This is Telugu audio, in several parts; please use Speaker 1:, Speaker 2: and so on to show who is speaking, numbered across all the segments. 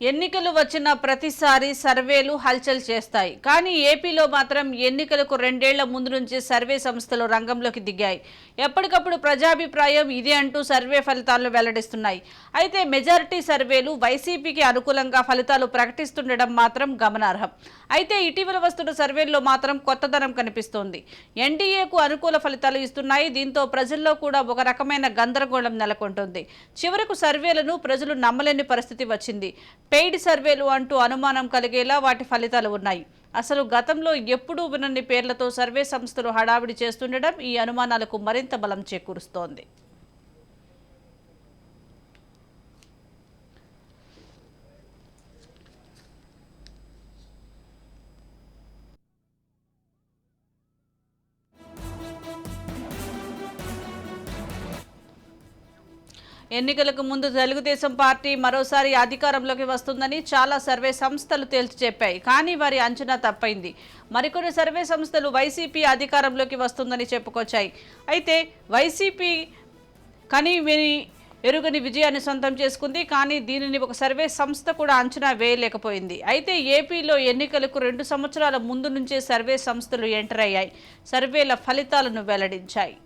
Speaker 1: ఎన్నికలు వచ్చిన ప్రతిసారి సర్వేలు హల్చల్ చేస్తాయి. కానీ ఏపీలో మాత్రం ఎన్నికలకు 2 ఏళ్ల ముందు నుంచి సర్వే సంస్థలు రంగంలోకి దిగాయి. ఎప్పటికప్పుడు ప్రజాభిప్రాయం ఇదే అంటూ సర్వే ఫలితాలను వెల్లడిస్తున్నాయి. అయితే మెజారిటీ సర్వేలు వైసీపీకి అనుకూలంగా ఫలితాలు ప్రకటిస్తుండడం మాత్రం గమనార్హం. అయితే ఇటీవల వస్తున్న సర్వేల్లో మాత్రం కొత్తదనం కనిపిస్తోంది. ఎన్డీఏకు అనుకూల ఫలితాలు ఇస్తున్నాయి. దీంతో ప్రజల్లో కూడా ఒక రకమైన గందరగోళం నెలకొంటుంది. చివరకు సర్వేలను ప్రజలు నమ్మలేని పరిస్థితి వచ్చింది. పెయిడ్ సర్వేలు అంటూ అనుమానం కలిగేలా వాటి ఫలితాలు ఉన్నాయి. అసలు గతంలో ఎప్పుడూ వినని పేర్లతో సర్వే సంస్థలు హడావిడి చేస్తుండడం ఈ అనుమానాలకు మరింత బలం చేకూరుస్తోంది. ఎన్నికలకు ముందు తెలుగుదేశం పార్టీ మరోసారి అధికారంలోకి వస్తుందని చాలా సర్వే సంస్థలు తేల్చి చెప్పాయి. కానీ వారి అంచనా తప్పైంది. మరికొన్ని సర్వే సంస్థలు వైసీపీ అధికారంలోకి వస్తుందని చెప్పుకొచ్చాయి. అయితే వైసీపీ కని విని ఎరుగని విజయాన్ని సొంతం చేసుకుంది. కానీ దీనిని ఒక సర్వే సంస్థ కూడా అంచనా వేయలేకపోయింది. అయితే ఏపీలో ఎన్నికలకు 2 సంవత్సరాల ముందు నుంచే సర్వే సంస్థలు ఎంటర్ అయ్యాయి. సర్వేల ఫలితాలను వెల్లడించాయి.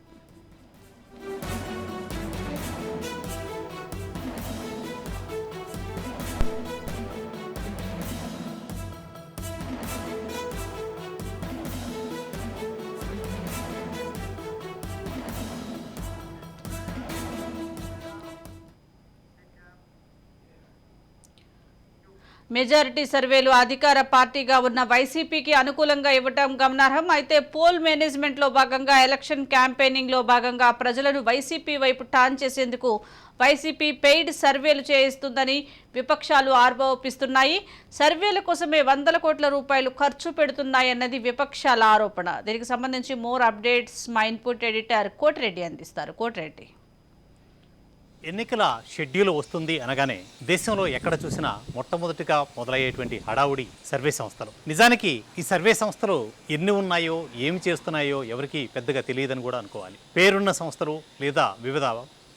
Speaker 1: మెజారిటీ సర్వేలు అధికార పార్టీగా ఉన్న వైసీపీకి అనుకూలంగా ఇవ్వటం గమనార్హం. అయితే పోల్ మేనేజ్మెంట్లో భాగంగా ఎలక్షన్ క్యాంపెయినింగ్లో భాగంగా ప్రజలను వైసీపీ వైపు టర్న్ చేసేందుకు వైసీపీ పెయిడ్ సర్వేలు చేయిస్తుందని విపక్షాలు ఆరోపిస్తున్నాయి. సర్వేల కోసమే వందల కోట్ల రూపాయలు ఖర్చు పెడుతున్నాయన్నది విపక్షాల ఆరోపణ. దీనికి సంబంధించి మోర్ అప్డేట్స్ మా ఇన్పుట్ ఎడిటర్ కోటిరెడ్డి అందిస్తారు. కోటిరెడ్డి,
Speaker 2: ఎన్నికల షెడ్యూల్ వస్తుంది అనగానే దేశంలో ఎక్కడ చూసినా మొట్టమొదటిగా మొదలయ్యేటువంటి హడావుడి సర్వే సంస్థలు. నిజానికి ఈ సర్వే సంస్థలు ఎన్ని ఉన్నాయో ఏమి చేస్తున్నాయో ఎవరికి పెద్దగా తెలియదని కూడా అనుకోవాలి. పేరున్న సంస్థలు లేదా వివిధ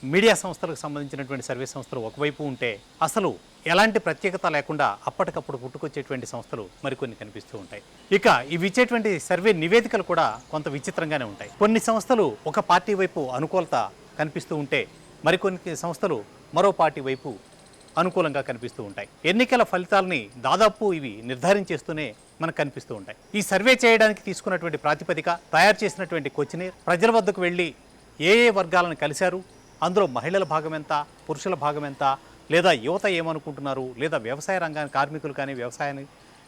Speaker 2: మీడియా సంస్థలకు సంబంధించినటువంటి సర్వే సంస్థలు ఒకవైపు ఉంటే అసలు ఎలాంటి ప్రత్యేకత లేకుండా అప్పటికప్పుడు పుట్టుకొచ్చేటువంటి సంస్థలు మరికొన్ని కనిపిస్తూ ఉంటాయి. ఇక ఇవి ఇచ్చేటువంటి సర్వే నివేదికలు కూడా కొంత విచిత్రంగానే ఉంటాయి. కొన్ని సంస్థలు ఒక పార్టీ వైపు అనుకూలత కనిపిస్తూ ఉంటే మరికొన్ని సంస్థలు మరో పార్టీ వైపు అనుకూలంగా కనిపిస్తూ ఉంటాయి. ఎన్నికల ఫలితాలని దాదాపు ఇవి నిర్ధారించేస్తూనే మనకు కనిపిస్తూ ఉంటాయి. ఈ సర్వే చేయడానికి తీసుకున్నటువంటి ప్రాతిపదిక, తయారు చేసినటువంటి క్వశ్చనీర్, ప్రజల వద్దకు వెళ్ళి ఏ వర్గాలను కలిశారు, అందులో మహిళల భాగం ఎంత, పురుషుల భాగం ఎంత, లేదా యువత ఏమనుకుంటున్నారు, లేదా వ్యవసాయ రంగానికి కార్మికులు కానీ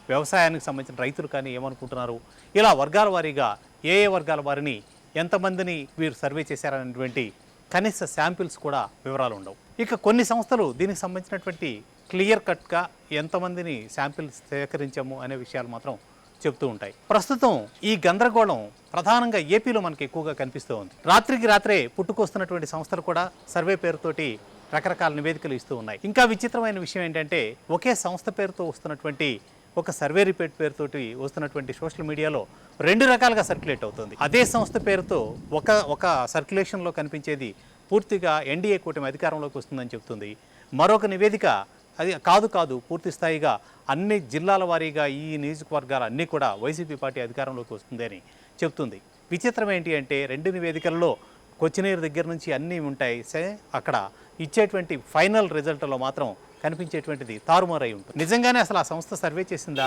Speaker 2: వ్యవసాయానికి సంబంధించిన రైతులు కానీ ఏమనుకుంటున్నారు, ఇలా వర్గాల వారీగా ఏ వర్గాల వారిని ఎంతమందిని వీరు సర్వే చేశారనేటువంటి కనీస శాంపిల్స్ కూడా వివరాలు ఉండవు. ఇక కొన్ని సంస్థలు దీనికి సంబంధించినటువంటి క్లియర్ కట్గా ఎంతమందిని శాంపిల్స్ సేకరించాము అనే విషయాలు మాత్రం చెప్తూ ఉంటాయి. ప్రస్తుతం ఈ గందరగోళం ప్రధానంగా ఏపీలో మనకి ఎక్కువగా కనిపిస్తూ ఉంది. రాత్రికి రాత్రే పుట్టుకొస్తున్నటువంటి సంస్థలు కూడా సర్వే పేరుతోటి రకరకాల నివేదికలు ఇస్తూ ఉన్నాయి. ఇంకా విచిత్రమైన విషయం ఏంటంటే ఒకే సంస్థ పేరుతో వస్తున్నటువంటి ఒక సర్వే రిపోర్ట్ పేరుతోటి వస్తున్నటువంటి సోషల్ మీడియాలో 2 రకాలుగా సర్క్యులేట్ అవుతుంది. అదే సంస్థ పేరుతో ఒక సర్క్యులేషన్లో కనిపించేది పూర్తిగా ఎన్డీఏ కూటమి అధికారంలోకి వస్తుందని చెప్తుంది. మరొక నివేదిక అది కాదు పూర్తి స్థాయిగా అన్ని జిల్లాల వారీగా ఈ నియోజకవర్గాలు అన్నీ కూడా వైసీపీ పార్టీ అధికారంలోకి వస్తుంది అని చెప్తుంది. విచిత్రం ఏంటి అంటే 2 నివేదికల్లో కొచ్చినీరు దగ్గర నుంచి అన్నీ ఉంటాయి. అక్కడ ఇచ్చేటువంటి ఫైనల్ రిజల్ట్లో మాత్రం కనిపించేటువంటిది తారుమారై ఉంటుంది. నిజంగానే అసలు ఆ సంస్థ సర్వే చేసిందా,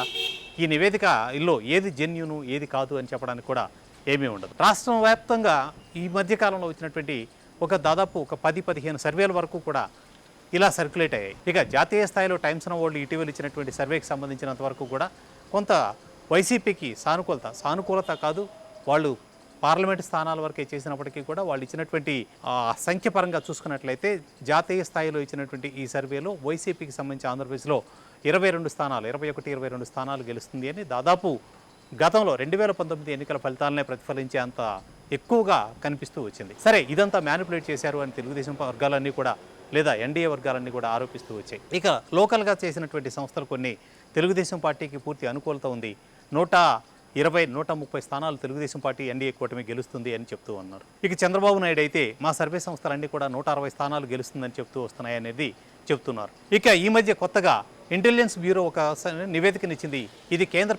Speaker 2: ఈ నివేదికలో ఏది జెన్యూను ఏది కాదు అని చెప్పడానికి కూడా ఏమీ ఉండదు. రాష్ట్రం వ్యాప్తంగా ఈ మధ్యకాలంలో వచ్చినటువంటి దాదాపు 10-15 సర్వేల వరకు కూడా ఇలా సర్క్యులేట్ అయ్యాయి. ఇక జాతీయ స్థాయిలో టైమ్స్ ఆఫ్ వరల్డ్ ఇటీవల ఇచ్చినటువంటి సర్వేకి సంబంధించినంత వరకు కూడా కొంత వైసీపీకి సానుకూలత కాదు, వాళ్ళు పార్లమెంటు స్థానాల వరకే చేసినప్పటికీ కూడా వాళ్ళు ఇచ్చినటువంటి సంఖ్యపరంగా చూసుకున్నట్లయితే జాతీయ స్థాయిలో ఇచ్చినటువంటి ఈ సర్వేలో వైసీపీకి సంబంధించి ఆంధ్రప్రదేశ్లో 21 స్థానాలు గెలుస్తుంది అని దాదాపు గతంలో 2019 ఎన్నికల ఫలితాలనే ప్రతిఫలించే అంత ఎక్కువగా కనిపిస్తూ వచ్చింది. సరే, ఇదంతా మ్యానిపులేట్ చేశారు అని తెలుగుదేశం వర్గాలన్నీ కూడా లేదా ఎన్డీఏ వర్గాలన్నీ కూడా ఆరోపిస్తూ వచ్చాయి. ఇక లోకల్గా చేసినటువంటి సంస్థలు కొన్ని తెలుగుదేశం పార్టీకి పూర్తి అనుకూలత ఉంది, 120-130 స్థానాలు తెలుగుదేశం పార్టీ ఎన్డీఏ కూటమి గెలుస్తుంది అని చెప్తూ ఉన్నారు. ఇక చంద్రబాబు నాయుడు అయితే మా సర్వే సంస్థలన్నీ కూడా 160 స్థానాలు గెలుస్తుందని చెప్తూ వస్తున్నాయి అనేది చెబుతున్నారు. ఇక ఈ మధ్య కొత్తగా ఇంటెలిజెన్స్ బ్యూరో ఒక నివేదికనిచ్చింది. ఇది కేంద్ర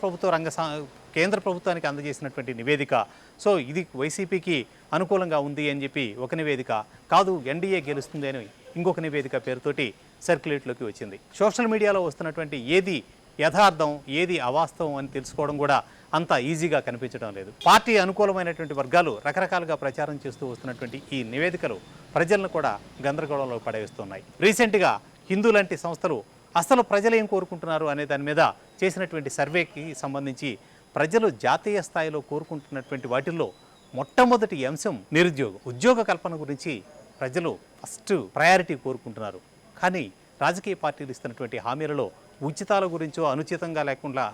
Speaker 2: ప్రభుత్వానికి అందజేసినటువంటి నివేదిక. సో ఇది వైసీపీకి అనుకూలంగా ఉంది అని చెప్పి ఒక నివేదిక, కాదు ఎన్డీఏ గెలుస్తుంది అని ఇంకొక నివేదిక పేరుతోటి సర్క్యులేట్లోకి వచ్చింది. సోషల్ మీడియాలో వస్తున్నటువంటి ఏది యథార్థం ఏది అవాస్తవం అని తెలుసుకోవడం కూడా అంత ఈజీగా కనిపించడం లేదు. పార్టీ అనుకూలమైనటువంటి వర్గాలు రకరకాలుగా ప్రచారం చేస్తూ వస్తున్నటువంటి ఈ నివేదికలు ప్రజలను కూడా గందరగోళంలో పడేస్తున్నాయి. రీసెంట్గా హిందూ లాంటి సంస్థలు అసలు ప్రజలు ఏం కోరుకుంటున్నారు అనే దాని మీద చేసినటువంటి సర్వేకి సంబంధించి ప్రజలు జాతీయ స్థాయిలో కోరుకుంటున్నటువంటి వాటిల్లో మొట్టమొదటి అంశం నిరుద్యోగం. ఉద్యోగ కల్పన గురించి ప్రజలు ఫస్ట్ ప్రయారిటీ కోరుకుంటున్నారు. కానీ రాజకీయ పార్టీలు ఇస్తున్నటువంటి హామీలలో ఉచితాల గురించో అనుచితంగా లేకుండా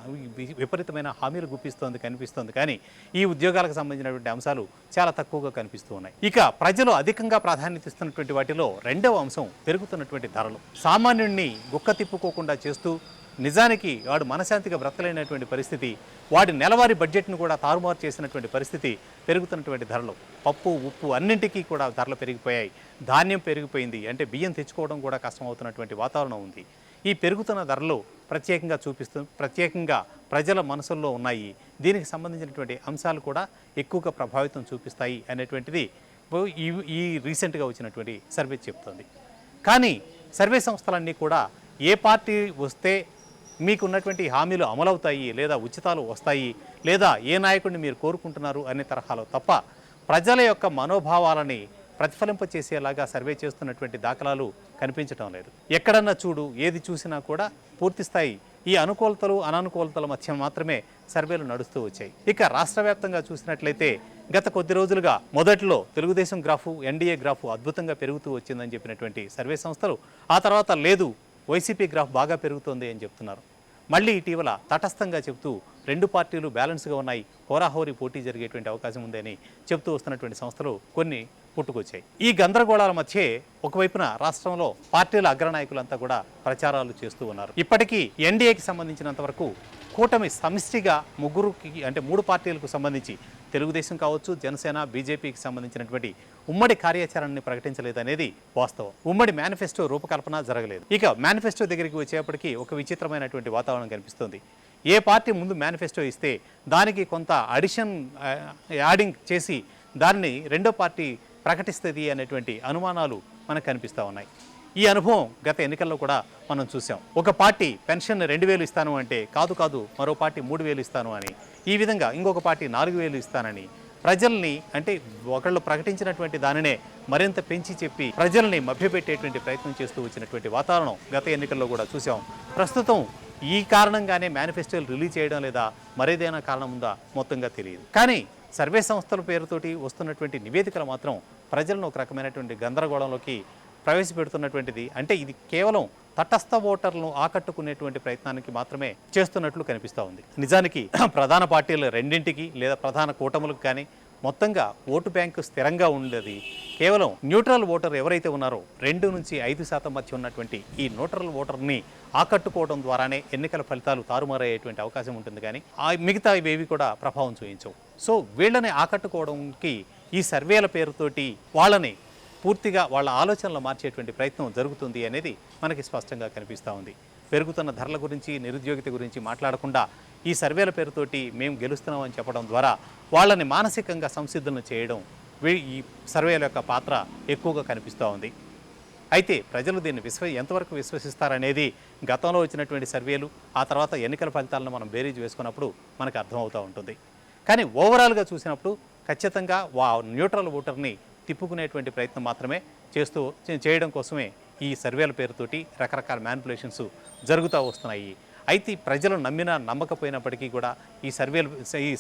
Speaker 2: విపరీతమైన హామీలు కనిపిస్తోంది. కానీ ఈ ఉద్యోగాలకు సంబంధించినటువంటి అంశాలు చాలా తక్కువగా కనిపిస్తూ ఉన్నాయి. ఇక ప్రజలు అధికంగా ప్రాధాన్యత ఇస్తున్నటువంటి వాటిలో రెండవ అంశం పెరుగుతున్నటువంటి ధరలు. సామాన్యుడిని గుక్క తిప్పుకోకుండా చేస్తూ నిజానికి వాడు మనశాంతిగా బ్రతకలేనటువంటి పరిస్థితి, వాడి నెలవారీ బడ్జెట్ను కూడా తారుమారు చేసినటువంటి పరిస్థితి, పెరుగుతున్నటువంటి ధరలు. పప్పు ఉప్పు అన్నింటికీ కూడా ధరలు పెరిగిపోయాయి. ధాన్యం పెరిగిపోయింది, అంటే బియ్యం తెచ్చుకోవడం కూడా కష్టమవుతున్నటువంటి వాతావరణం ఉంది. ఈ పెరుగుతున్న ధరలు ప్రత్యేకంగా ప్రజల మనసుల్లో ఉన్నాయి. దీనికి సంబంధించినటువంటి అంశాలు కూడా ఎక్కువగా ప్రభావితం చూపిస్తాయి అనేటువంటిది ఈ రీసెంట్గా వచ్చినటువంటి సర్వే చెప్తోంది. కానీ సర్వే సంస్థలన్నీ కూడా ఏ పార్టీ వస్తే మీకున్నటువంటి హామీలు అమలవుతాయి, లేదా ఉచితాలు వస్తాయి, లేదా ఏ నాయకుడిని మీరు కోరుకుంటున్నారు అనే తరహాలో తప్ప ప్రజల యొక్క మనోభావాలని ప్రతిఫలింపచేసేలాగా సర్వే చేస్తున్నటువంటి దాఖలాలు కనిపించడం లేదు. ఎక్కడన్నా చూడు, ఏది చూసినా కూడా పూర్తిస్థాయి ఈ అనుకూలతలు అనానుకూలతల మధ్య మాత్రమే సర్వేలు నడుస్తూ వచ్చాయి. ఇక రాష్ట్ర వ్యాప్తంగా చూసినట్లయితే గత కొద్ది రోజులుగా మొదట్లో తెలుగుదేశం గ్రాఫు, ఎన్డీఏ గ్రాఫు అద్భుతంగా పెరుగుతూ వచ్చిందని చెప్పినటువంటి సర్వే సంస్థలు ఆ తర్వాత లేదు వైసీపీ గ్రాఫ్ బాగా పెరుగుతోంది అని చెప్తున్నారు. మళ్ళీ ఇటీవల తటస్థంగా చెబుతూ రెండు పార్టీలు బ్యాలెన్స్గా ఉన్నాయి, హోరాహోరీ పోటీ జరిగేటువంటి అవకాశం ఉందని చెబుతూ వస్తున్నటువంటి సంస్థలు కొన్ని పుట్టుకొచ్చాయి. ఈ గందరగోళాల మధ్య ఒకవైపున రాష్ట్రంలో పార్టీల అగ్రనాయకులంతా కూడా ప్రచారాలు చేస్తూ ఉన్నారు. ఇప్పటికీ ఎన్డీఏకి సంబంధించినంత వరకు కూటమి సమిష్టిగా మూడు పార్టీలకు సంబంధించి తెలుగుదేశం కావచ్చు, జనసేన, బీజేపీకి సంబంధించినటువంటి ఉమ్మడి కార్యాచరణని ప్రకటించలేదనేది వాస్తవం. ఉమ్మడి మేనిఫెస్టో రూపకల్పన జరగలేదు. ఇక మేనిఫెస్టో దగ్గరికి వచ్చేప్పటికీ ఒక విచిత్రమైనటువంటి వాతావరణం కనిపిస్తుంది. ఏ పార్టీ ముందు మేనిఫెస్టో ఇస్తే దానికి కొంత యాడింగ్ చేసి దాన్ని రెండో పార్టీ ప్రకటిస్తుంది అనేటువంటి అనుమానాలు మనకు కనిపిస్తూ ఉన్నాయి. ఈ అనుభవం గత ఎన్నికల్లో కూడా మనం చూసాం. ఒక పార్టీ పెన్షన్ 2,000 ఇస్తాను అంటే కాదు మరో పార్టీ 3,000 ఇస్తాను అని, ఈ విధంగా ఇంకొక పార్టీ 4,000 ఇస్తానని ప్రజల్ని, అంటే ఒకళ్ళు ప్రకటించినటువంటి దానినే మరింత పెంచి చెప్పి ప్రజల్ని మభ్యపెట్టేటువంటి ప్రయత్నం చేస్తూ వచ్చినటువంటి వాతావరణం గత ఎన్నికల్లో కూడా చూసాం. ప్రస్తుతం ఈ కారణంగానే మేనిఫెస్టోలు రిలీజ్ చేయడం లేదా మరేదైనా కారణం ఉందా మొత్తంగా తెలియదు. కానీ సర్వే సంస్థల పేరుతోటి వస్తున్నటువంటి నివేదికలు మాత్రం ప్రజలను ఒక రకమైనటువంటి గందరగోళంలోకి ప్రవేశపెడుతున్నటువంటిది. అంటే ఇది కేవలం తటస్థ ఓటర్లను ఆకట్టుకునేటువంటి ప్రయత్నానికి మాత్రమే చేస్తున్నట్లు కనిపిస్తూ ఉంది. నిజానికి ప్రధాన పార్టీలు రెండింటికి లేదా ప్రధాన కూటములకు కానీ మొత్తంగా ఓటు బ్యాంకు స్థిరంగా ఉండేది కేవలం న్యూట్రల్ ఓటర్ ఎవరైతే ఉన్నారో 2 నుంచి 5% మధ్య ఉన్నటువంటి ఈ న్యూట్రల్ ఓటర్ని ఆకట్టుకోవడం ద్వారానే ఎన్నికల ఫలితాలు తారుమారయ్యేటువంటి అవకాశం ఉంటుంది. కానీ మిగతా ఇవేవి కూడా ప్రభావం చూపించవు. సో వీళ్ళని ఆకట్టుకోవడానికి ఈ సర్వేల పేరుతోటి వాళ్ళని పూర్తిగా వాళ్ళ ఆలోచనలు మార్చేటువంటి ప్రయత్నం జరుగుతుంది అనేది మనకి స్పష్టంగా కనిపిస్తూ ఉంది. పెరుగుతున్న ధరల గురించి, నిరుద్యోగిత గురించి మాట్లాడకుండా ఈ సర్వేల పేరుతోటి మేము గెలుస్తున్నామని చెప్పడం ద్వారా వాళ్ళని మానసికంగా సంసిద్ధులను చేయడం ఈ సర్వేల యొక్క పాత్ర ఎక్కువగా కనిపిస్తూ ఉంది. అయితే ప్రజలు దీన్ని ఎంతవరకు విశ్వసిస్తారనేది గతంలో వచ్చినటువంటి సర్వేలు, ఆ తర్వాత ఎన్నికల ఫలితాలను మనం బేరీజ్ వేసుకున్నప్పుడు మనకు అర్థమవుతూ ఉంటుంది. కానీ ఓవరాల్గా చూసినప్పుడు ఖచ్చితంగా న్యూట్రల్ ఓటర్ని తిప్పుకునేటువంటి ప్రయత్నం మాత్రమే చేయడం కోసమే ఈ సర్వేల పేరుతోటి రకరకాల మ్యానిపులేషన్స్ జరుగుతూ వస్తున్నాయి. అయితే ప్రజలు నమ్మకపోయినప్పటికీ కూడా ఈ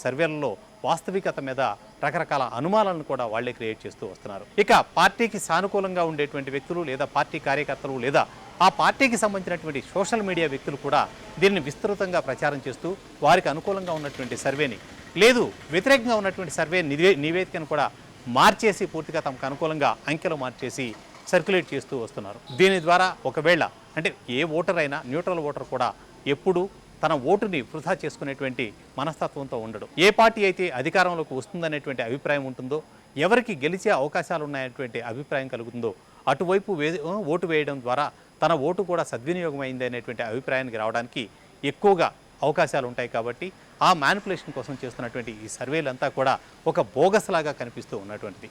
Speaker 2: సర్వేలలో వాస్తవికత మీద రకరకాల అనుమానాలను కూడా వాళ్ళే క్రియేట్ చేస్తూ వస్తున్నారు. ఇక పార్టీకి సానుకూలంగా ఉండేటువంటి వ్యక్తులు లేదా పార్టీ కార్యకర్తలు లేదా ఆ పార్టీకి సంబంధించినటువంటి సోషల్ మీడియా వ్యక్తులు కూడా దీన్ని విస్తృతంగా ప్రచారం చేస్తూ వారికి అనుకూలంగా ఉన్నటువంటి సర్వేని, లేదు వ్యతిరేకంగా ఉన్నటువంటి సర్వే నివేదికను కూడా మార్చేసి పూర్తిగా తమకు అనుకూలంగా అంకెలు మార్చేసి సర్క్యులేట్ చేస్తూ వస్తున్నారు. దీని ద్వారా ఒకవేళ అంటే ఏ ఓటర్ అయినా న్యూట్రల్ ఓటర్ కూడా ఎప్పుడూ తన ఓటుని వృధా చేసుకునేటువంటి మనస్తత్వంతో ఉండడు. ఏ పార్టీ అయితే అధికారంలోకి వస్తుందనేటువంటి అభిప్రాయం ఉంటుందో, ఎవరికి గెలిచే అవకాశాలు ఉన్నాయనేటువంటి అభిప్రాయం కలుగుతుందో అటువైపు ఓటు వేయడం ద్వారా తన ఓటు కూడా సద్వినియోగం అయింది అనేటువంటి అభిప్రాయానికి రావడానికి ఎక్కువగా అవకాశాలు ఉంటాయి. కాబట్టి ఆ మ్యానిపులేషన్ కోసం చేస్తున్నటువంటి ఈ సర్వేలంతా కూడా ఒక బోగస్ లాగా కనిపిస్తూ ఉన్నటువంటిది.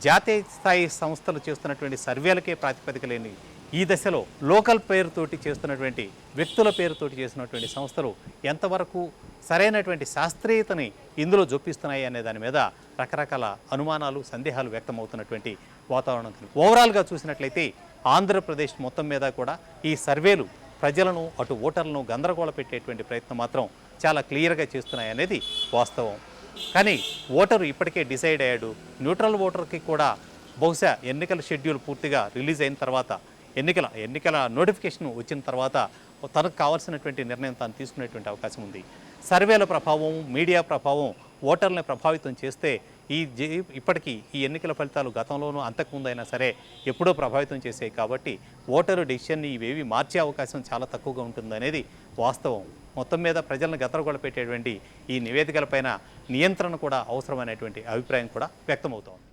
Speaker 2: జాతీయ స్థాయి సంస్థలు చేస్తున్నటువంటి సర్వేలకే ప్రాతిపదిక లేని ఈ దశలో లోకల్ పేరుతోటి చేస్తున్నటువంటి వ్యక్తుల పేరుతోటి చేస్తున్నటువంటి సంస్థలు ఎంతవరకు సరైనటువంటి శాస్త్రీయతని ఇందులో జొప్పిస్తున్నాయి అనే దాని మీద రకరకాల అనుమానాలు, సందేహాలు వ్యక్తమవుతున్నటువంటి వాతావరణం. ఓవరాల్గా చూసినట్లయితే ఆంధ్రప్రదేశ్ మొత్తం మీద కూడా ఈ సర్వేలు ప్రజలను, అటు ఓటర్లను గందరగోళ పెట్టేటువంటి ప్రయత్నం మాత్రం చాలా క్లియర్గా చేస్తున్నాయి అనేది వాస్తవం. కానీ ఓటరు ఇప్పటికే డిసైడ్ అయ్యాడు. న్యూట్రల్ ఓటర్కి కూడా బహుశా ఎన్నికల షెడ్యూల్ పూర్తిగా రిలీజ్ అయిన తర్వాత, ఎన్నికల నోటిఫికేషన్ వచ్చిన తర్వాత తనకు కావాల్సినటువంటి నిర్ణయం తాను తీసుకునేటువంటి అవకాశం ఉంది. సర్వేల ప్రభావం, మీడియా ప్రభావం ఓటర్లని ప్రభావితం చేస్తే ఇప్పటికీ ఈ ఎన్నికల ఫలితాలు గతంలోనూ అంతకుముందైనా సరే ఎప్పుడో ప్రభావితం చేసాయి. కాబట్టి ఓటరు డెసిషన్ని ఇవేవి మార్చే అవకాశం చాలా తక్కువగా ఉంటుందనేది వాస్తవం. మొత్తం మీద ప్రజలను గందరగోళ పెట్టేటువంటి ఈ నివేదికలపైన నియంత్రణ కూడా అవసరమైనటువంటి అభిప్రాయం కూడా వ్యక్తమవుతోంది.